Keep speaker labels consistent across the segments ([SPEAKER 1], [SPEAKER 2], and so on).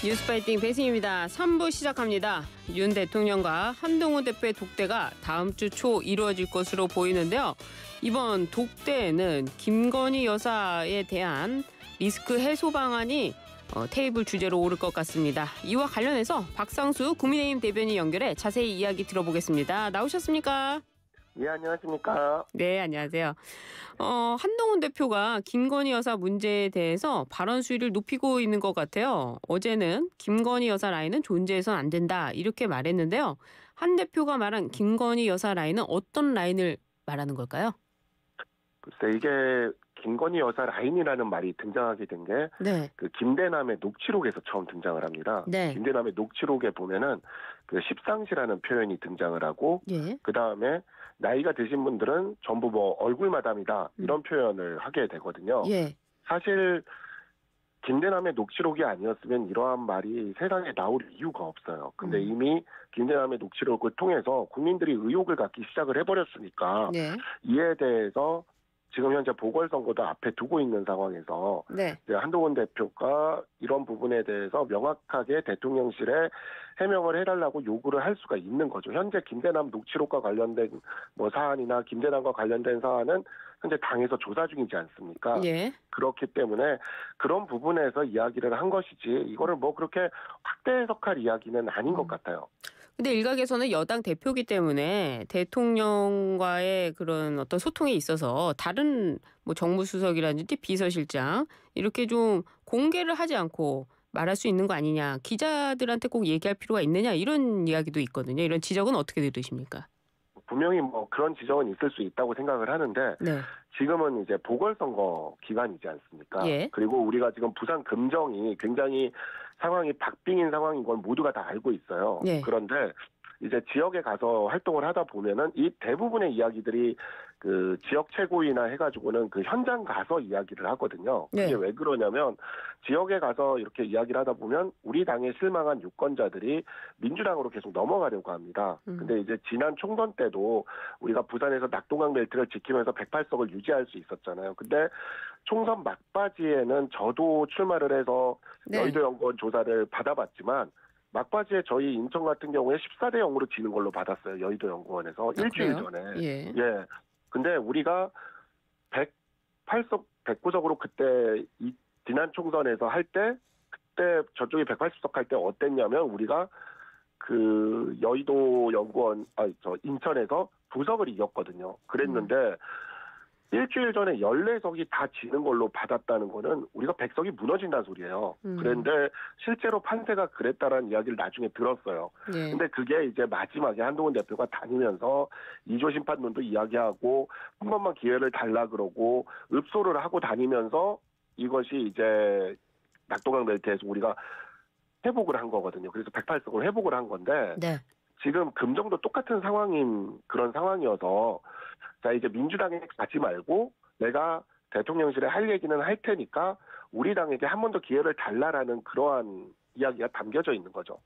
[SPEAKER 1] 뉴스파이팅 배승입니다. 3부 시작합니다. 윤 대통령과 한동훈 대표의 독대가 다음 주 초 이루어질 것으로 보이는데요. 이번 독대에는 김건희 여사에 대한 리스크 해소 방안이 테이블 주제로 오를 것 같습니다. 이와 관련해서 박상수 국민의힘 대변인 연결해 자세히 이야기 들어보겠습니다. 나오셨습니까?
[SPEAKER 2] 예, 안녕하십니까.
[SPEAKER 1] 네, 안녕하세요. 한동훈 대표가 김건희 여사 문제에 대해서 발언 수위를 높이고 있는 것 같아요. 어제는 김건희 여사 라인은 존재해서는 안 된다 이렇게 말했는데요. 한 대표가 말한 김건희 여사 라인은 어떤 라인을 말하는 걸까요?
[SPEAKER 2] 글쎄 이게 김건희 여사 라인이라는 말이 등장하게 된 게
[SPEAKER 1] 네.
[SPEAKER 2] 그 김대남의 녹취록에서 처음 등장을 합니다.
[SPEAKER 1] 네.
[SPEAKER 2] 김대남의 녹취록에 보면은 그 십상시라는 표현이 등장을 하고
[SPEAKER 1] 예.
[SPEAKER 2] 그 다음에 나이가 드신 분들은 전부 뭐 얼굴 마담이다 이런 표현을 하게 되거든요.
[SPEAKER 1] 예.
[SPEAKER 2] 사실 김대남의 녹취록이 아니었으면 이러한 말이 세상에 나올 이유가 없어요. 근데 이미 김대남의 녹취록을 통해서 국민들이 의혹을 갖기 시작을 해버렸으니까
[SPEAKER 1] 네.
[SPEAKER 2] 이에 대해서 지금 현재 보궐선거도 앞에 두고 있는 상황에서
[SPEAKER 1] 네.
[SPEAKER 2] 이제 한동훈 대표가 이런 부분에 대해서 명확하게 대통령실에 해명을 해달라고 요구를 할 수가 있는 거죠. 현재 김대남 녹취록과 관련된 뭐 사안이나 김대남과 관련된 사안은 현재 당에서 조사 중이지 않습니까?
[SPEAKER 1] 예.
[SPEAKER 2] 그렇기 때문에 그런 부분에서 이야기를 한 것이지 이거를 뭐 그렇게 확대 해석할 이야기는 아닌 것 같아요.
[SPEAKER 1] 근데 일각에서는 여당 대표기 때문에 대통령과의 그런 어떤 소통에 있어서 다른 뭐 정무수석이라든지 비서실장 이렇게 좀 공개를 하지 않고 말할 수 있는 거 아니냐. 기자들한테 꼭 얘기할 필요가 있느냐 이런 이야기도 있거든요. 이런 지적은 어떻게 들으십니까?
[SPEAKER 2] 분명히 뭐 그런 지적은 있을 수 있다고 생각을 하는데
[SPEAKER 1] 네.
[SPEAKER 2] 지금은 이제 보궐선거 기간이지 않습니까?
[SPEAKER 1] 예.
[SPEAKER 2] 그리고 우리가 지금 부산 금정이 굉장히 상황이 박빙인 상황인 건 모두가 다 알고 있어요.
[SPEAKER 1] 예.
[SPEAKER 2] 그런데 이제 지역에 가서 활동을 하다 보면은 이 대부분의 이야기들이 그 지역 최고위나 해가지고는 그 현장 가서 이야기를 하거든요.
[SPEAKER 1] 네.
[SPEAKER 2] 그게 왜 그러냐면 지역에 가서 이렇게 이야기를 하다 보면 우리 당에 실망한 유권자들이 민주당으로 계속 넘어가려고 합니다. 근데 이제 지난 총선 때도 우리가 부산에서 낙동강 벨트를 지키면서 108석을 유지할 수 있었잖아요. 근데 총선 막바지에는 저도 출마를 해서
[SPEAKER 1] 네.
[SPEAKER 2] 여의도 연구원 조사를 받아봤지만 막바지에 저희 인천 같은 경우에 14대 0으로 지는 걸로 받았어요. 여의도 연구원에서 일주일
[SPEAKER 1] 그래요?
[SPEAKER 2] 전에.
[SPEAKER 1] 예.
[SPEAKER 2] 예. 근데 우리가 108석, 109석으로 그때 지난 총선에서 할 때 그때 저쪽이 180석 할 때 어땠냐면 우리가 그 여의도 연구원 인천에서 2석을 이겼거든요. 그랬는데 일주일 전에 14석이 다 지는 걸로 받았다는 거는 우리가 100석이 무너진다는 소리예요. 그런데 실제로 판세가 그랬다라는 이야기를 나중에 들었어요.
[SPEAKER 1] 예.
[SPEAKER 2] 근데 그게 이제 마지막에 한동훈 대표가 다니면서 이조 심판론도 이야기하고 한 번만 기회를 달라 그러고 읍소를 하고 다니면서 이것이 이제 낙동강 벨트에서 우리가 회복을 한 거거든요. 그래서 108석을 회복을 한 건데
[SPEAKER 1] 네.
[SPEAKER 2] 지금 금정도 똑같은 상황인 그런 상황이어서 자 이제 민주당에 가지 말고 내가 대통령실에 할 얘기는 할 테니까 우리 당에게 한 번 더 기회를 달라라는 그러한 이야기가 담겨져 있는 거죠.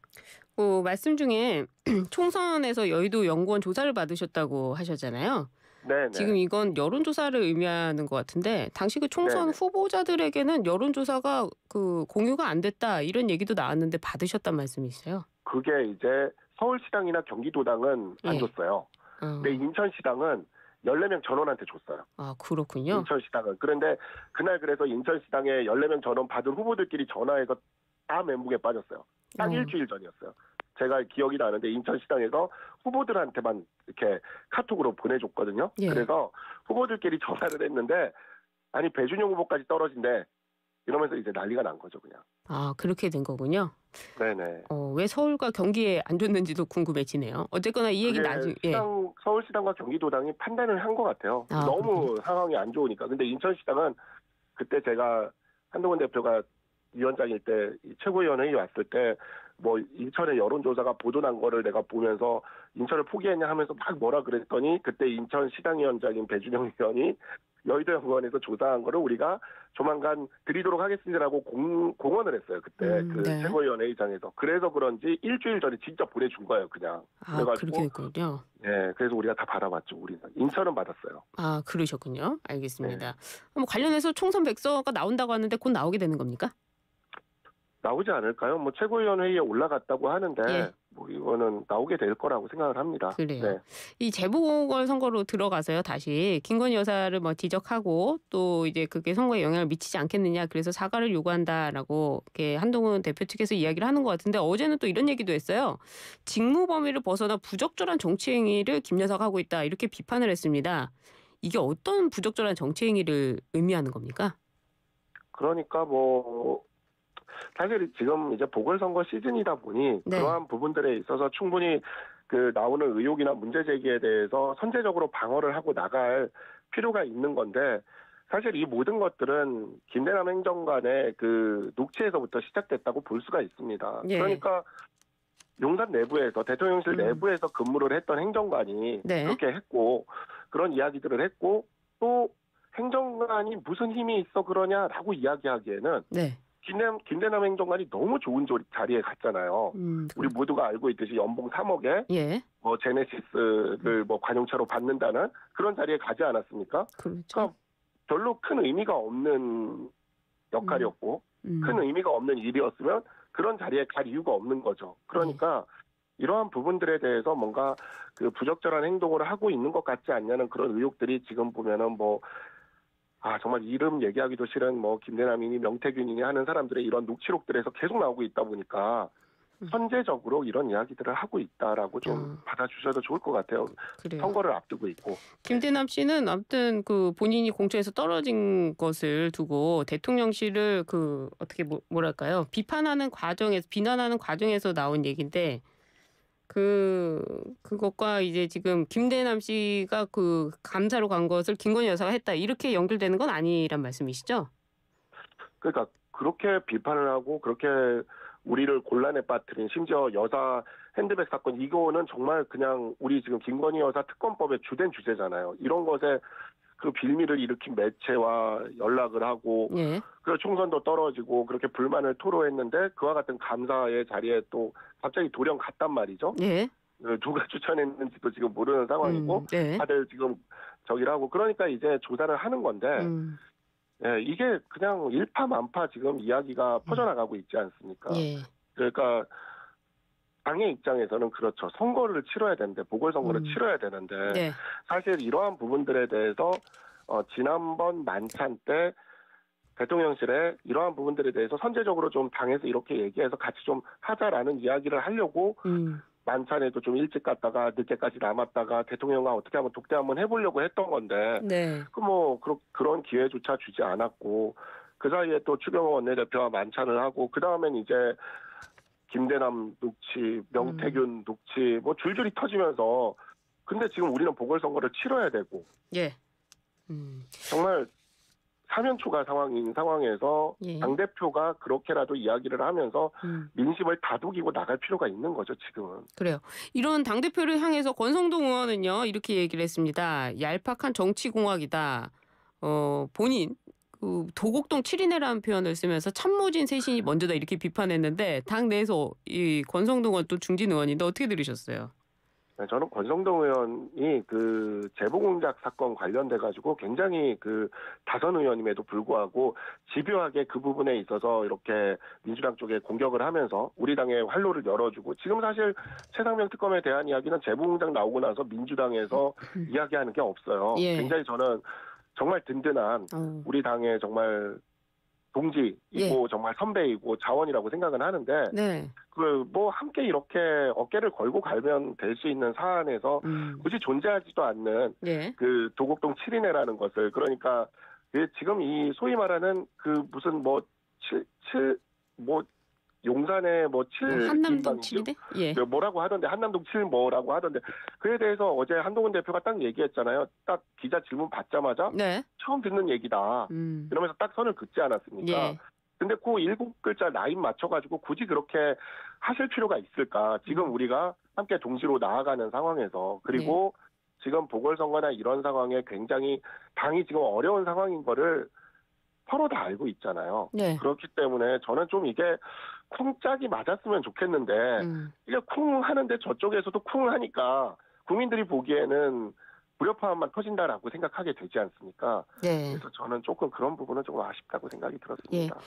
[SPEAKER 1] 말씀 중에 총선에서 여의도 연구원 조사를 받으셨다고 하셨잖아요.
[SPEAKER 2] 네.
[SPEAKER 1] 지금 이건 여론조사를 의미하는 것 같은데 당시 그 총선
[SPEAKER 2] 네네.
[SPEAKER 1] 후보자들에게는 여론조사가 그 공유가 안 됐다 이런 얘기도 나왔는데 받으셨단 말씀이세요?
[SPEAKER 2] 그게 이제 서울시당이나 경기도당은 안
[SPEAKER 1] 예.
[SPEAKER 2] 줬어요. 근데 인천시당은 14명 전원한테 줬어요.
[SPEAKER 1] 아, 그렇군요.
[SPEAKER 2] 인천시당은. 그런데 그날 그래서 인천시당에 14명 전원 받은 후보들끼리 전화해서 다 멘붕에 빠졌어요. 딱 일주일 전이었어요. 제가 기억이 나는데 인천시당에서 후보들한테만 이렇게 카톡으로 보내줬거든요.
[SPEAKER 1] 예.
[SPEAKER 2] 그래서 후보들끼리 전화를 했는데 아니 배준영 후보까지 떨어진대. 이러면서 이제 난리가 난 거죠 그냥.
[SPEAKER 1] 아, 그렇게 된 거군요.
[SPEAKER 2] 네네.
[SPEAKER 1] 왜 서울과 경기에 안 줬는지도 궁금해지네요. 어쨌거나 이 얘기 나중에. 예.
[SPEAKER 2] 서울시당과 경기도당이 판단을 한 것 같아요.
[SPEAKER 1] 아,
[SPEAKER 2] 너무
[SPEAKER 1] 그렇군요.
[SPEAKER 2] 상황이 안 좋으니까. 근데 인천시당은 그때 제가 한동훈 대표가 위원장일 때 최고위원회의 왔을 때 뭐 인천의 여론조사가 보도난 거를 내가 보면서 인천을 포기했냐 하면서 막 뭐라 그랬더니 그때 인천시당위원장인 배준영 의원이 여의도 연구원에서 조사한 거를 우리가 조만간 드리도록 하겠습니다라고 공언을 했어요. 그때 그
[SPEAKER 1] 네.
[SPEAKER 2] 최고위원회의장에서. 그래서 그런지 일주일 전에 진짜 보내준 거예요. 그냥.
[SPEAKER 1] 아,
[SPEAKER 2] 그래가지고
[SPEAKER 1] 그렇게 됐군요.
[SPEAKER 2] 네, 그래서 우리가 다 받아봤죠. 우리는 인천은 받았어요.
[SPEAKER 1] 아, 그러셨군요. 알겠습니다. 관련해서 총선 백서가 나온다고 하는데 곧 나오게 되는 겁니까?
[SPEAKER 2] 나오지 않을까요? 뭐 최고위원회의에 올라갔다고 하는데
[SPEAKER 1] 예.
[SPEAKER 2] 뭐 이거는 나오게 될 거라고 생각을 합니다.
[SPEAKER 1] 그래요.
[SPEAKER 2] 네.
[SPEAKER 1] 이 재보궐선거로 들어가서요. 다시 김건희 여사를 뭐 지적하고 또 이제 그게 선거에 영향을 미치지 않겠느냐. 그래서 사과를 요구한다라고 이렇게 한동훈 대표 측에서 이야기를 하는 것 같은데 어제는 또 이런 얘기도 했어요. 직무 범위를 벗어나 부적절한 정치 행위를 김 여사가 하고 있다. 이렇게 비판을 했습니다. 이게 어떤 부적절한 정치 행위를 의미하는 겁니까?
[SPEAKER 2] 그러니까 뭐 사실 지금 이제 보궐선거 시즌이다 보니
[SPEAKER 1] 네.
[SPEAKER 2] 그러한 부분들에 있어서 충분히 그 나오는 의혹이나 문제 제기에 대해서 선제적으로 방어를 하고 나갈 필요가 있는 건데 사실 이 모든 것들은 김대남 행정관의 그 녹취에서부터 시작됐다고 볼 수가 있습니다.
[SPEAKER 1] 예.
[SPEAKER 2] 그러니까 용산 내부에서 대통령실
[SPEAKER 1] 음.
[SPEAKER 2] 내부에서 근무를 했던 행정관이
[SPEAKER 1] 네.
[SPEAKER 2] 그렇게 했고 그런 이야기들을 했고 또 행정관이 무슨 힘이 있어 그러냐라고 이야기하기에는
[SPEAKER 1] 네.
[SPEAKER 2] 김대남 행정관이 너무 좋은 자리에 갔잖아요. 우리 모두가 알고 있듯이 연봉 3억에
[SPEAKER 1] 예.
[SPEAKER 2] 뭐 제네시스를 뭐 관용차로 받는다는 그런 자리에 가지 않았습니까?
[SPEAKER 1] 그렇죠.
[SPEAKER 2] 그러니까 별로 큰 의미가 없는 역할이었고 큰 의미가 없는 일이었으면 그런 자리에 갈 이유가 없는 거죠. 그러니까 이러한 부분들에 대해서 뭔가 그 부적절한 행동을 하고 있는 것 같지 않냐는 그런 의혹들이 지금 보면은 뭐 정말 이름 얘기하기도 싫은 뭐 김대남이니 명태균이니 하는 사람들의 이런 녹취록들에서 계속 나오고 있다 보니까 선제적으로 이런 이야기들을 하고 있다라고 좀 받아주셔도 좋을 것 같아요.
[SPEAKER 1] 그래요.
[SPEAKER 2] 선거를 앞두고 있고.
[SPEAKER 1] 김대남 씨는 아무튼 그 본인이 공천에서 떨어진 것을 두고 대통령실을 그 어떻게 뭐랄까요? 비난하는 과정에서 나온 얘기인데 그것과 이제 지금 김대남 씨가 그 감사로 간 것을 김건희 여사가 했다. 이렇게 연결되는 건 아니란 말씀이시죠?
[SPEAKER 2] 그러니까 그렇게 비판을 하고 그렇게 우리를 곤란에 빠뜨린 심지어 여사 핸드백 사건 이거는 정말 그냥 우리 지금 김건희 여사 특검법의 주된 주제잖아요. 이런 것에 그 빌미를 일으킨 매체와 연락을 하고
[SPEAKER 1] 예.
[SPEAKER 2] 그 총선도 떨어지고 그렇게 불만을 토로했는데 그와 같은 감사의 자리에 또 갑자기 돌연 갔단 말이죠.
[SPEAKER 1] 예.
[SPEAKER 2] 누가 추천했는지도 지금 모르는 상황이고
[SPEAKER 1] 네.
[SPEAKER 2] 다들 지금 저기를 하고 그러니까 이제 조사를 하는 건데 예, 이게 그냥 일파만파 지금 이야기가 퍼져나가고 있지 않습니까?
[SPEAKER 1] 예.
[SPEAKER 2] 그러니까 당의 입장에서는 그렇죠. 선거를 치러야 되는데 보궐선거를 치러야 되는데
[SPEAKER 1] 네.
[SPEAKER 2] 사실 이러한 부분들에 대해서 지난번 만찬 때 대통령실에 이러한 부분들에 대해서 선제적으로 좀 당에서 이렇게 얘기해서 같이 좀 하자라는 이야기를 하려고 만찬에도 좀 일찍 갔다가 늦게까지 남았다가 대통령과 어떻게 하면 독대 한번 해보려고 했던 건데
[SPEAKER 1] 네.
[SPEAKER 2] 그런 기회조차 주지 않았고 그 사이에 또 추경호 원내대표와 만찬을 하고 그 다음엔 이제 김대남 녹취, 명태균 녹취 뭐 줄줄이 터지면서 근데 지금 우리는 보궐선거를 치러야 되고
[SPEAKER 1] 예.
[SPEAKER 2] 정말 사면초가 상황인 상황에서
[SPEAKER 1] 예.
[SPEAKER 2] 당대표가 그렇게라도 이야기를 하면서 민심을 다독이고 나갈 필요가 있는 거죠, 지금은.
[SPEAKER 1] 그래요. 이런 당대표를 향해서 권성동 의원은요, 이렇게 얘기를 했습니다. 얄팍한 정치공학이다. 본인, 도곡동 7인회라는 표현을 쓰면서 참모진 쇄신이 먼저다 이렇게 비판했는데 당 내에서 이 권성동 의원 또 중진 의원인데 어떻게 들으셨어요?
[SPEAKER 2] 네, 저는 권성동 의원이 그 재보공작 사건 관련돼 가지고 굉장히 그 다선 의원임에도 불구하고 집요하게 그 부분에 있어서 이렇게 민주당 쪽에 공격을 하면서 우리 당의 활로를 열어주고 지금 사실 최상병 특검에 대한 이야기는 재보공작 나오고 나서 민주당에서 이야기하는 게 없어요.
[SPEAKER 1] 예.
[SPEAKER 2] 굉장히 저는 정말 든든한 우리 당의 정말 동지이고 정말 선배이고 자원이라고 생각은 하는데
[SPEAKER 1] 네.
[SPEAKER 2] 뭐 함께 이렇게 어깨를 걸고 갈면 될 수 있는 사안에서 굳이 존재하지도 않는
[SPEAKER 1] 예.
[SPEAKER 2] 그 도곡동 7인회라는 것을 그러니까 지금 이 소위 말하는 그 무슨 용산에
[SPEAKER 1] 한남동 7인회? 예.
[SPEAKER 2] 뭐라고 하던데 한남동 7 뭐라고 하던데 그에 대해서 어제 한동훈 대표가 딱 얘기했잖아요. 딱 기자 질문 받자마자
[SPEAKER 1] 네.
[SPEAKER 2] 처음 듣는 얘기다. 이러면서 딱 선을 긋지 않았습니까?
[SPEAKER 1] 예.
[SPEAKER 2] 근데 그 7글자 라인 맞춰가지고 굳이 그렇게 하실 필요가 있을까? 지금 우리가 함께 동시로 나아가는 상황에서 그리고 지금 보궐선거나 이런 상황에 굉장히 당이 지금 어려운 상황인 거를 서로 다 알고 있잖아요.
[SPEAKER 1] 네.
[SPEAKER 2] 그렇기 때문에 저는 좀 이게 쿵짝이 맞았으면 좋겠는데 이게 쿵 하는데 저쪽에서도 쿵 하니까 국민들이 보기에는 불협화음만 터진다라고 생각하게 되지 않습니까?
[SPEAKER 1] 네.
[SPEAKER 2] 그래서 저는 조금 그런 부분은 조금 아쉽다고 생각이 들었습니다.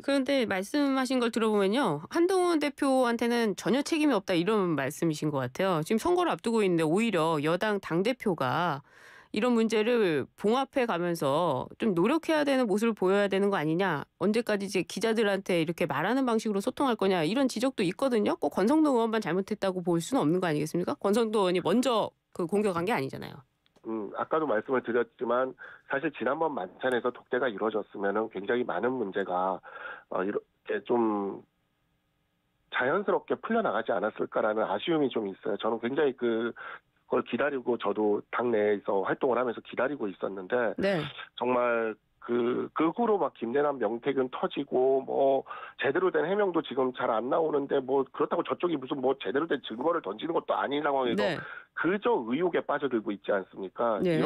[SPEAKER 1] 그런데 말씀하신 걸 들어보면요. 한동훈 대표한테는 전혀 책임이 없다 이런 말씀이신 것 같아요. 지금 선거를 앞두고 있는데 오히려 여당 당대표가 이런 문제를 봉합해 가면서 좀 노력해야 되는 모습을 보여야 되는 거 아니냐. 언제까지 이제 기자들한테 이렇게 말하는 방식으로 소통할 거냐 이런 지적도 있거든요. 꼭 권성동 의원만 잘못했다고 볼 수는 없는 거 아니겠습니까? 권성동 의원이 먼저 그 공격한 게 아니잖아요.
[SPEAKER 2] 아까도 말씀을 드렸지만 사실 지난번 만찬에서 독대가 이루어졌으면은 굉장히 많은 문제가 이렇게 좀 자연스럽게 풀려나가지 않았을까라는 아쉬움이 좀 있어요. 저는 굉장히 그걸 기다리고 저도 당내에서 활동을 하면서 기다리고 있었는데
[SPEAKER 1] 네.
[SPEAKER 2] 정말 그 후로 막 김대남 명태균 터지고 뭐 제대로 된 해명도 지금 잘 안 나오는데 뭐 그렇다고 저쪽이 무슨 뭐 제대로 된 증거를 던지는 것도 아닌 상황에서
[SPEAKER 1] 네.
[SPEAKER 2] 그저 의혹에 빠져들고 있지 않습니까?
[SPEAKER 1] 네.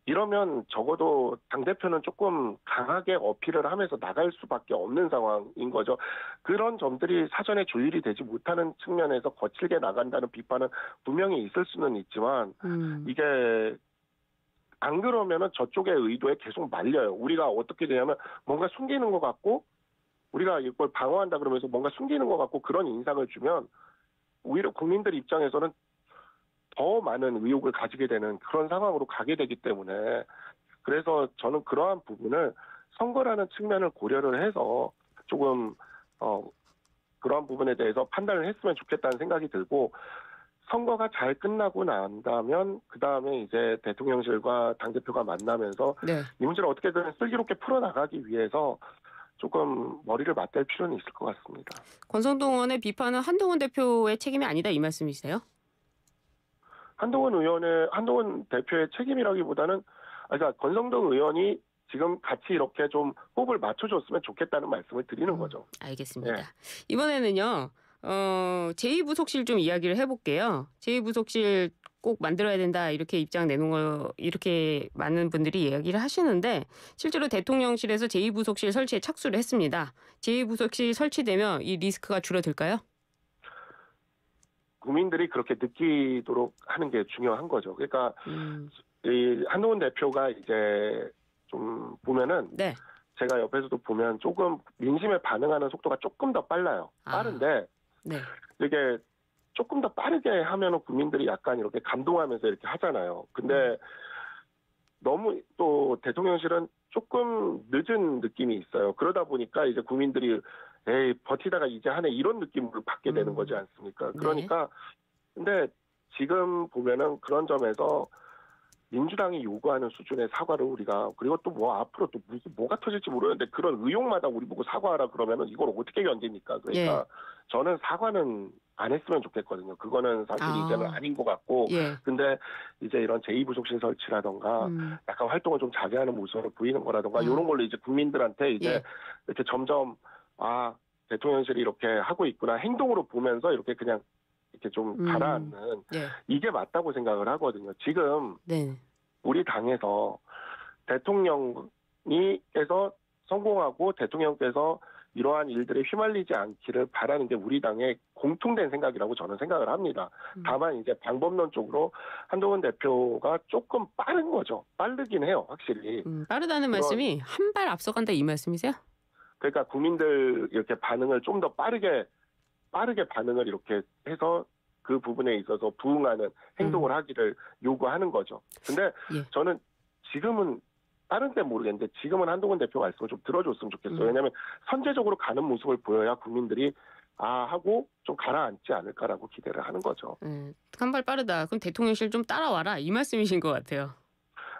[SPEAKER 2] 이러면 적어도 당대표는 조금 강하게 어필을 하면서 나갈 수밖에 없는 상황인 거죠. 그런 점들이 사전에 조율이 되지 못하는 측면에서 거칠게 나간다는 비판은 분명히 있을 수는 있지만 이게 안 그러면은 저쪽의 의도에 계속 말려요. 우리가 어떻게 되냐면 뭔가 숨기는 것 같고 우리가 이걸 방어한다 그러면서 뭔가 숨기는 것 같고 그런 인상을 주면 오히려 국민들 입장에서는 더 많은 의혹을 가지게 되는 그런 상황으로 가게 되기 때문에 그래서 저는 그러한 부분을 선거라는 측면을 고려를 해서 조금 그러한 부분에 대해서 판단을 했으면 좋겠다는 생각이 들고 선거가 잘 끝나고 난다면 그다음에 이제 대통령실과 당대표가 만나면서
[SPEAKER 1] 네.
[SPEAKER 2] 이 문제를 어떻게든 슬기롭게 풀어나가기 위해서 조금 머리를 맞댈 필요는 있을 것 같습니다.
[SPEAKER 1] 권성동 의원의 비판은 한동훈 대표의 책임이 아니다 이 말씀이세요?
[SPEAKER 2] 한동훈 대표의 책임이라기보다는 그러니까 권성동 의원이 지금 같이 이렇게 좀 호흡을 맞춰줬으면 좋겠다는 말씀을 드리는 거죠.
[SPEAKER 1] 알겠습니다.
[SPEAKER 2] 네.
[SPEAKER 1] 이번에는요. 제2부속실 좀 이야기를 해볼게요. 제2부속실 꼭 만들어야 된다 이렇게 입장 내놓은 거 이렇게 많은 분들이 이야기를 하시는데 실제로 대통령실에서 제2부속실 설치에 착수를 했습니다. 제2부속실 설치되면 이 리스크가 줄어들까요?
[SPEAKER 2] 국민들이 그렇게 느끼도록 하는 게 중요한 거죠. 그러니까 이 한동훈 대표가 이제 좀 보면은
[SPEAKER 1] 네.
[SPEAKER 2] 제가 옆에서도 보면 조금 민심에 반응하는 속도가 조금 더 빨라요. 빠른데
[SPEAKER 1] 네.
[SPEAKER 2] 이게 조금 더 빠르게 하면은 국민들이 약간 이렇게 감동하면서 이렇게 하잖아요. 근데 너무 또 대통령실은 조금 늦은 느낌이 있어요. 그러다 보니까 이제 국민들이 에이 버티다가 이제 하네 이런 느낌을 받게 되는 거지 않습니까? 그러니까 근데 지금 보면은 그런 점에서 민주당이 요구하는 수준의 사과를 우리가 그리고 또 뭐 앞으로 또 무슨 뭐가 터질지 모르는데 그런 의혹마다 우리 보고 사과하라 그러면은 이걸 어떻게 견딥니까? 그러니까 저는 사과는 안 했으면 좋겠거든요. 그거는 사실 이제는 아닌 것 같고 근데 이제 이런 제2부속실 설치라던가 약간 활동을 좀 자제하는 모습을 보이는 거라던가 이런 걸로 이제 국민들한테 이제 이렇게 점점 대통령실이 이렇게 하고 있구나 행동으로 보면서 이렇게 그냥 이렇게 좀 가라앉는 이게 맞다고 생각을 하거든요. 지금 우리 당에서 대통령께서 성공하고 대통령께서 이러한 일들에 휘말리지 않기를 바라는 게 우리 당의 공통된 생각이라고 저는 생각을 합니다. 다만 이제 방법론적으로 한동훈 대표가 조금 빠른 거죠. 빠르긴 해요, 확실히.
[SPEAKER 1] 빠르다는 말씀이 한 발 앞서간다 이 말씀이세요?
[SPEAKER 2] 그러니까 국민들 이렇게 반응을 좀 더 빠르게 반응을 이렇게 해서 그 부분에 있어서 부응하는 행동을 하기를 요구하는 거죠. 근데 저는 지금은 다른 때 모르겠는데 지금은 한동훈 대표 말씀을 좀 들어줬으면 좋겠어요. 왜냐하면 선제적으로 가는 모습을 보여야 국민들이 하고 좀 가라앉지 않을까라고 기대를 하는 거죠.
[SPEAKER 1] 한 발 빠르다. 그럼 대통령실 좀 따라와라 이 말씀이신 것 같아요.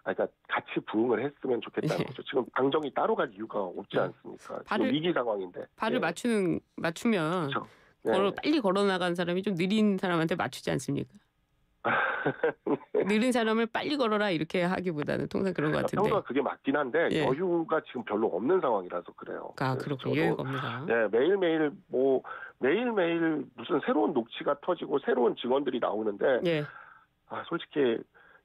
[SPEAKER 2] 그러니까 같이 부응을 했으면 좋겠다는 거죠. 지금 당정이 따로 갈 이유가 없지 않습니까? 지금 위기 상황인데.
[SPEAKER 1] 발을 맞추면
[SPEAKER 2] 그렇죠.
[SPEAKER 1] 빨리 걸어 나간 사람이 좀 느린 사람한테 맞추지 않습니까? 느린 사람을 빨리 걸어라 이렇게 하기보다는 통상 그런 것 같은데.
[SPEAKER 2] 평소가 그게 맞긴 한데 여유가 지금 별로 없는 상황이라서 그래요.
[SPEAKER 1] 그렇군요. 여유가 없는
[SPEAKER 2] 네, 매일매일 무슨 새로운 녹취가 터지고 새로운 증언들이 나오는데 솔직히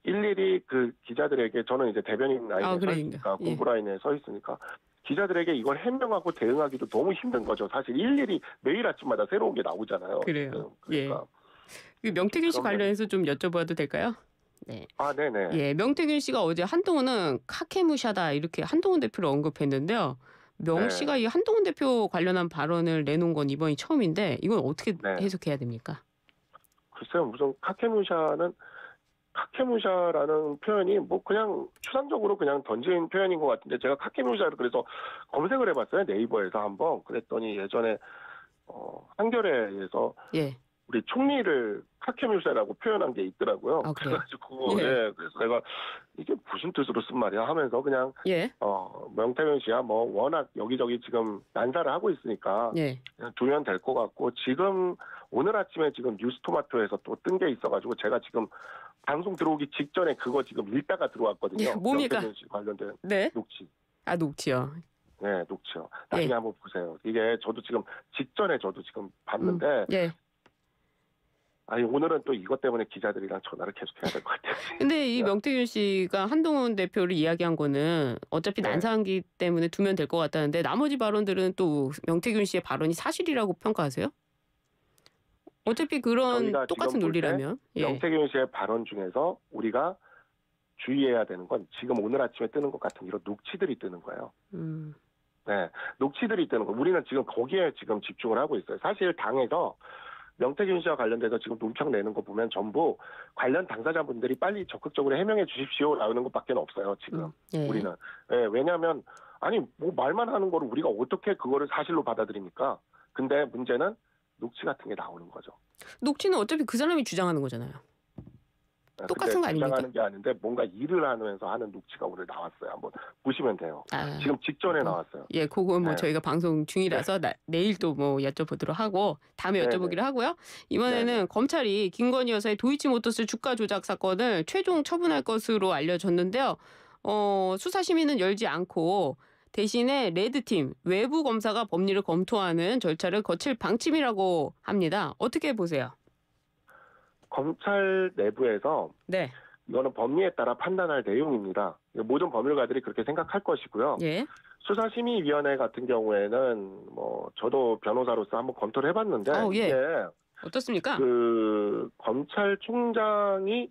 [SPEAKER 2] 일일이 그 기자들에게 저는 이제 대변인 라인에 서 있으니까 공부 라인에 서 있으니까 기자들에게 이걸 해명하고 대응하기도 너무 힘든 거죠. 사실 일일이 매일 아침마다 새로운 게 나오잖아요.
[SPEAKER 1] 그래요.
[SPEAKER 2] 그러니까
[SPEAKER 1] 명태균 씨 관련해서 좀 여쭤봐도 될까요? 네.
[SPEAKER 2] 아, 네네.
[SPEAKER 1] 예, 명태균 씨가 어제 한동훈은 카케무샤다 이렇게 한동훈 대표를 언급했는데요. 명
[SPEAKER 2] 네.
[SPEAKER 1] 씨가 이 한동훈 대표 관련한 발언을 내놓은 건 이번이 처음인데 이건 어떻게
[SPEAKER 2] 네.
[SPEAKER 1] 해석해야 됩니까?
[SPEAKER 2] 글쎄요, 무슨 카케무샤라는 표현이 뭐 그냥 추상적으로 그냥 던진 표현인 것 같은데 제가 카케무샤를 그래서 검색을 해봤어요. 네이버에서 한번. 그랬더니 예전에 한겨레에서
[SPEAKER 1] 예.
[SPEAKER 2] 우리 총리를 카케무샤라고 표현한 게 있더라고요.
[SPEAKER 1] 아, 그래요?
[SPEAKER 2] 그래가지고
[SPEAKER 1] 예.
[SPEAKER 2] 예, 그래서 내가 이게 무슨 뜻으로 쓴 말이야 하면서 그냥
[SPEAKER 1] 예.
[SPEAKER 2] 명태균 씨야 뭐 워낙 여기저기 지금 난사를 하고 있으니까
[SPEAKER 1] 예.
[SPEAKER 2] 그냥 두면 될 것 같고 지금 오늘 아침에 지금 뉴스토마토에서 또 뜬 게 있어가지고 제가 지금 방송 들어오기 직전에 그거 지금 읽다가 들어왔거든요.
[SPEAKER 1] 예, 뭡니까?
[SPEAKER 2] 명태균 씨 관련된
[SPEAKER 1] 네.
[SPEAKER 2] 녹취.
[SPEAKER 1] 아, 녹취요.
[SPEAKER 2] 네, 녹취요. 나중에
[SPEAKER 1] 예.
[SPEAKER 2] 한번 보세요. 이게 저도 지금 직전에 저도 지금 봤는데
[SPEAKER 1] 예.
[SPEAKER 2] 아니 오늘은 또 이것 때문에 기자들이랑 전화를 계속 해야 될 것 같아요.
[SPEAKER 1] 근데 이 명태균 씨가 한동훈 대표를 이야기한 거는 어차피
[SPEAKER 2] 네.
[SPEAKER 1] 난사한기 때문에 두면 될 것 같다는데 나머지 발언들은 또 명태균 씨의 발언이 사실이라고 평가하세요? 어차피 그런
[SPEAKER 2] 저희가
[SPEAKER 1] 똑같은
[SPEAKER 2] 지금 볼 때
[SPEAKER 1] 논리라면. 예.
[SPEAKER 2] 명태균 씨의 발언 중에서 우리가 주의해야 되는 건 지금 오늘 아침에 뜨는 것 같은 이런 녹취들이 뜨는 거예요. 네, 녹취들이 뜨는 거. 우리는 지금 거기에 지금 집중을 하고 있어요. 사실 당에서 명태균 씨와 관련돼서 지금 논평 내는 거 보면 전부 관련 당사자분들이 빨리 적극적으로 해명해 주십시오 나오는 것밖에 없어요. 지금
[SPEAKER 1] 예.
[SPEAKER 2] 우리는. 네, 왜냐하면 아니 뭐 말만 하는 거를 우리가 어떻게 그거를 사실로 받아들입니까? 근데 문제는 녹취 같은 게 나오는 거죠.
[SPEAKER 1] 녹취는 어차피 그 사람이 주장하는 거잖아요. 똑같은 거 아닙니까?
[SPEAKER 2] 주장하는 게 아닌데 뭔가 일을 하면서 하는 녹취가 오늘 나왔어요. 한번 보시면 돼요.
[SPEAKER 1] 아,
[SPEAKER 2] 지금 직전에 나왔어요.
[SPEAKER 1] 예, 그건 뭐
[SPEAKER 2] 네.
[SPEAKER 1] 저희가 방송 중이라서 내일 또 뭐 여쭤보도록 하고 다음에
[SPEAKER 2] 네,
[SPEAKER 1] 여쭤보기로
[SPEAKER 2] 네.
[SPEAKER 1] 하고요. 이번에는
[SPEAKER 2] 네.
[SPEAKER 1] 검찰이 김건희 여사의 도이치모터스 주가 조작 사건을 최종 처분할 것으로 알려졌는데요. 수사 심의는 열지 않고 대신에 레드팀 외부 검사가 법리를 검토하는 절차를 거칠 방침이라고 합니다. 어떻게 보세요?
[SPEAKER 2] 검찰 내부에서
[SPEAKER 1] 네.
[SPEAKER 2] 이거는 법리에 따라 판단할 내용입니다. 모든 법률가들이 그렇게 생각할 것이고요.
[SPEAKER 1] 예.
[SPEAKER 2] 수사심의위원회 같은 경우에는 뭐 저도 변호사로서 한번 검토를 해봤는데
[SPEAKER 1] 예.
[SPEAKER 2] 이게
[SPEAKER 1] 어떻습니까?
[SPEAKER 2] 그 검찰총장이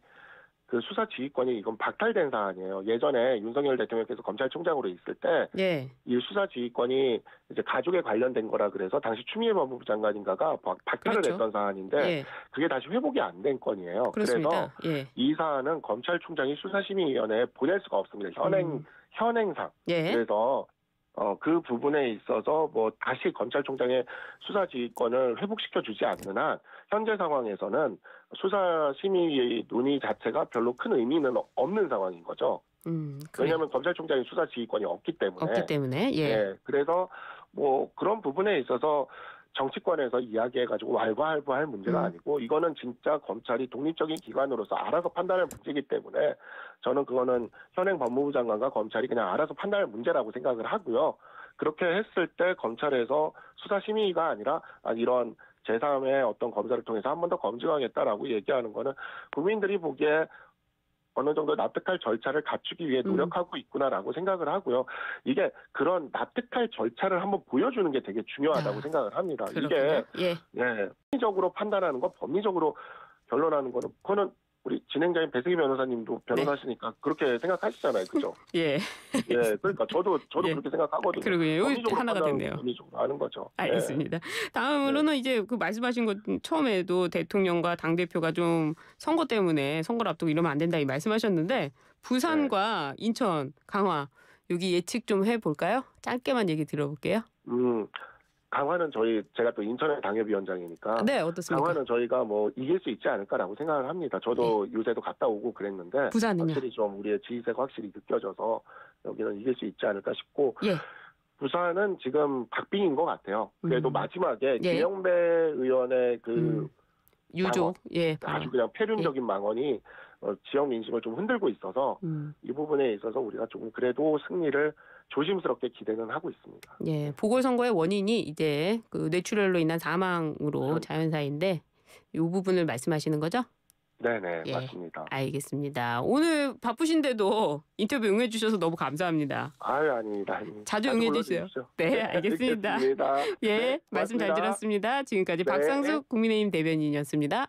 [SPEAKER 2] 그 수사 지휘권이 이건 박탈된 사안이에요. 예전에 윤석열 대통령께서 검찰총장으로 있을 때 이
[SPEAKER 1] 예.
[SPEAKER 2] 수사 지휘권이 이제 가족에 관련된 거라 그래서 당시 추미애 법무부 장관인가가 박탈을
[SPEAKER 1] 그렇죠.
[SPEAKER 2] 했던 사안인데
[SPEAKER 1] 예.
[SPEAKER 2] 그게 다시 회복이 안 된 건이에요.
[SPEAKER 1] 그렇습니다.
[SPEAKER 2] 그래서
[SPEAKER 1] 예.
[SPEAKER 2] 이 사안은 검찰총장이 수사심의위원회에 보낼 수가 없습니다. 현행상.
[SPEAKER 1] 예.
[SPEAKER 2] 그래서 그 부분에 있어서 뭐 다시 검찰총장의 수사 지휘권을 회복시켜 주지 않는 한 현재 상황에서는 수사심의 논의 자체가 별로 큰 의미는 없는 상황인 거죠.
[SPEAKER 1] 그래.
[SPEAKER 2] 왜냐하면 검찰총장이 수사 지휘권이 없기 때문에.
[SPEAKER 1] 예.
[SPEAKER 2] 네, 그래서 뭐 그런 부분에 있어서 정치권에서 이야기해가지고 왈가왈부할 문제가 아니고 이거는 진짜 검찰이 독립적인 기관으로서 알아서 판단할 문제이기 때문에 저는 그거는 현행 법무부 장관과 검찰이 그냥 알아서 판단할 문제라고 생각을 하고요. 그렇게 했을 때 검찰에서 수사심의가 아니라 이런 제3의 어떤 검사를 통해서 한 번 더 검증하겠다라고 얘기하는 거는 국민들이 보기에 어느 정도 납득할 절차를 갖추기 위해 노력하고 있구나라고 생각을 하고요. 이게 그런 납득할 절차를 한번 보여주는 게 되게 중요하다고 생각을 합니다.
[SPEAKER 1] 그렇군요.
[SPEAKER 2] 이게 법리적으로 판단하는 거, 법리적으로 결론하는 거는 그거는 우리 진행자인 배승희 변호사님도 변호사시니까 그렇게 생각하시잖아요, 그죠?
[SPEAKER 1] 예.
[SPEAKER 2] 예, 그러니까 저도
[SPEAKER 1] 예.
[SPEAKER 2] 그렇게 생각하거든요.
[SPEAKER 1] 그러고요. 여기
[SPEAKER 2] 법리적으로
[SPEAKER 1] 하나가
[SPEAKER 2] 판단하는
[SPEAKER 1] 됐네요.
[SPEAKER 2] 건 법리적으로 하는 거죠.
[SPEAKER 1] 알겠습니다. 다음으로는 이제 그 말씀하신 것 처음에도 대통령과 당 대표가 좀 선거 때문에 선거를 앞두고 이러면 안 된다 이 말씀하셨는데 부산과 인천, 강화 여기 예측 좀 해볼까요? 짧게만 얘기 들어볼게요.
[SPEAKER 2] 강화는 제가 또 인천의 당협위원장이니까.
[SPEAKER 1] 네, 어떻습니까?
[SPEAKER 2] 강화는 저희가 뭐 이길 수 있지 않을까라고 생각을 합니다. 저도 요새도 갔다 오고 그랬는데.
[SPEAKER 1] 부산은요?
[SPEAKER 2] 확실히 좀 우리의 지휘세가 확실히 느껴져서 여기는 이길 수 있지 않을까 싶고.
[SPEAKER 1] 예.
[SPEAKER 2] 부산은 지금 박빙인 것 같아요. 그래도 마지막에 김영배 의원의 그
[SPEAKER 1] 유족,
[SPEAKER 2] 아주 그냥 폐륜적인 망언이 지역 민심을 좀 흔들고 있어서 이 부분에 있어서 우리가 조금 그래도 승리를 조심스럽게 기대는 하고 있습니다.
[SPEAKER 1] 예, 보궐선거의 원인이 이제 그 뇌출혈로 인한 사망으로 자연사인데 이 부분을 말씀하시는 거죠?
[SPEAKER 2] 네네, 맞습니다.
[SPEAKER 1] 알겠습니다. 오늘 바쁘신데도 인터뷰 응해주셔서 너무 감사합니다.
[SPEAKER 2] 아닙니다.
[SPEAKER 1] 자주 응해주세요. 네, 알겠습니다.
[SPEAKER 2] 알겠습니다.
[SPEAKER 1] 예, 말씀 잘 들었습니다. 지금까지 박상숙 국민의힘 대변인이었습니다.